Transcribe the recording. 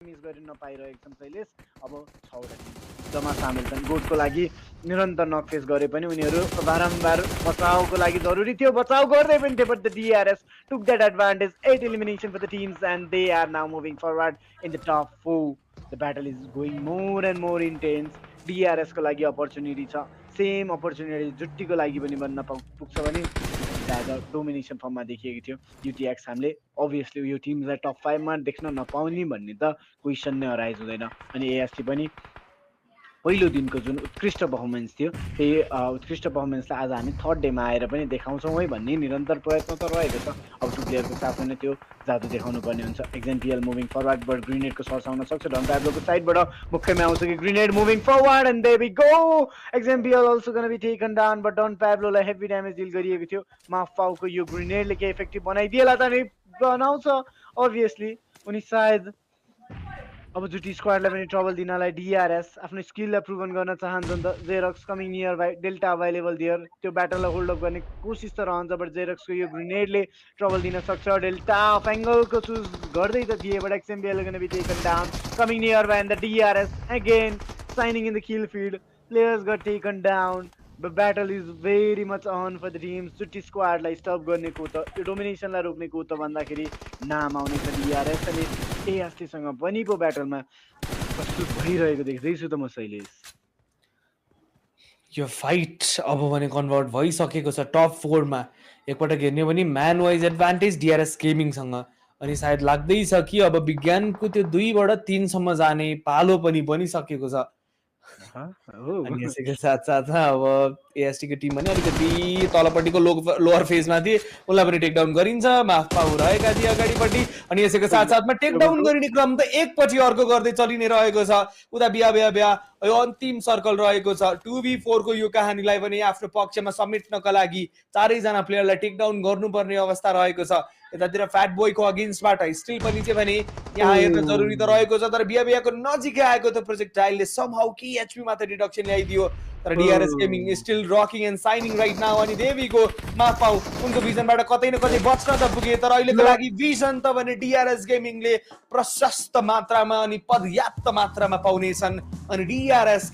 Miss गर्न नपाइरहेको छन् शैलेश। अब 6 वटा टिम युद्धमा सामेल छन्। गोटको लागि निरन्तर नक फेस गरे पनि उनीहरू बारम्बार बचाउको लागि जरुरी थियो, बचाउ गर्दै पनि थियो, but the DRS took that advantage. 8 elimination for the teams and they are now moving forward in the top 4. The battle is going more and more intense. DRS को लागि अपर्च्युनिटी छ, सेम अपर्च्युनिटी जुट्टीको लागि पनि बन्न पुग्छ भने ज्यादा domination फर्ममा देखिएको थियो UTX हामीले। अभियसली यो टिमलाई टप 5 मा देख्न नपाउने भन्ने त क्वेसन नै अराइज हुँदैन। अनि AST पनि पहिलो दिनको जुन उत्कृष्ट पर्फर्मेन्स थियो त्यही उत्कृष्ट पर्फर्मेन्सलाई आज हामी थर्ड डेमा आएर पनि देखाउँछौँ है भन्ने निरन्तर प्रयत्न त रहेको छ। अब 2 प्लेयरको साथमा नै त्यो जादु देखाउनु पर्ने हुन्छ। एक्जाम्पियल मुभिङ फरवर्ड बट ग्रेनेडको सर्च आउन सक्छ। डन प्याब्लोको साइडबाट मुख्यमा आउँछ कि grenade moving forward and there we go. एक्जाम्पियल also gonna be taken down but Don प्याब्लोलाई हेभी ड्यामेज डिल गरिएको थियो। माफाउको यो ग्रेनेडले के इफेक्टिभ बनाइदिएला त नि बनाउँछ अभियसली। उनी सायद अब जुटी स्क्वाडलाई पनि ट्रबल दिनलाई DRS आफ्नो स्किललाई प्रुभन गर्न चाहन्छन् त। Xerox coming near by, Delta available there, त्यो ब्याटललाई होल्ड अप गर्ने कोसिस त रहन्छ बट जेरक्सको यो ग्रेनेडले ट्रबल दिन सक्छ। डेल्टा अफ एङ्गलको चुज गर्दै त थिए but XMPL gonna be taken down coming near by and the DRS again signing in the kill field. Players got taken down. The battle is very much on for the teams. जुटी स्क्वाडलाई stop गर्ने को त यो डोमिनेसनलाई रोक्ने को त भन्दाखेरि नाम आउने छ DRS अनि AST सँग पनि पो ब्याटलमा प्रस्तुत भइरहेको देख्दैछु त म शैलेश। यो फाइट अब भने कन्भर्ट भइसकेको छ टप 4 मा। एकपटक हेर्ने भने म्यान वाइज एडभान्टेज DRS गेमिङसँग। अनि सायद लाग्दैछ कि अब विज्ञानको त्यो 2 बाट 3 सम्म जाने पालो पनि बनिसकेको छ। अनि यसैको साथसाथमा अब AST को टिम पनि अलिकति तलपट्टिको लोअर फेजमा थिए, उसलाई पनि टेकडाउन गरिन्छ। माफपाउ रहेका थिए अगाडिपट्टि अनि यसैको साथसाथमा टेकडाउन गरिने क्रम त एकपछि अर्को गर्दै चलि नै रहेको छ। उता बिया यो अन्तिम सर्कल रहेको छ। 2v4 को यो कहानीलाई पनि आफ्नो पक्षमा समेट्नका लागि चारैजना प्लेयरलाई टेकडाउन गर्नुपर्ने अवस्था रहेको छ। यतातिर फ्याट बोयको अगेन्स्टबाट स्टिल पनि चाहिँ भने यहाँ हेर्न जरुरी त रहेको छ, तर बियाको नजिकै आएको त प्रोजेक्टाइलले समहाउ कि HP मात्र डिडक्सन ल्याइदियो। तर DRS gaming still rocking and shining right now. अनि देवीको माफपाउ उनको भिजनबाट कतै न कतै बच्न त पुगे, तर अहिलेको लागि भिजन त भने DRS गेमिङले प्रशस्त मात्रामा अनि पर्याप्त मात्रामा पाउनेछन्। अनि DRS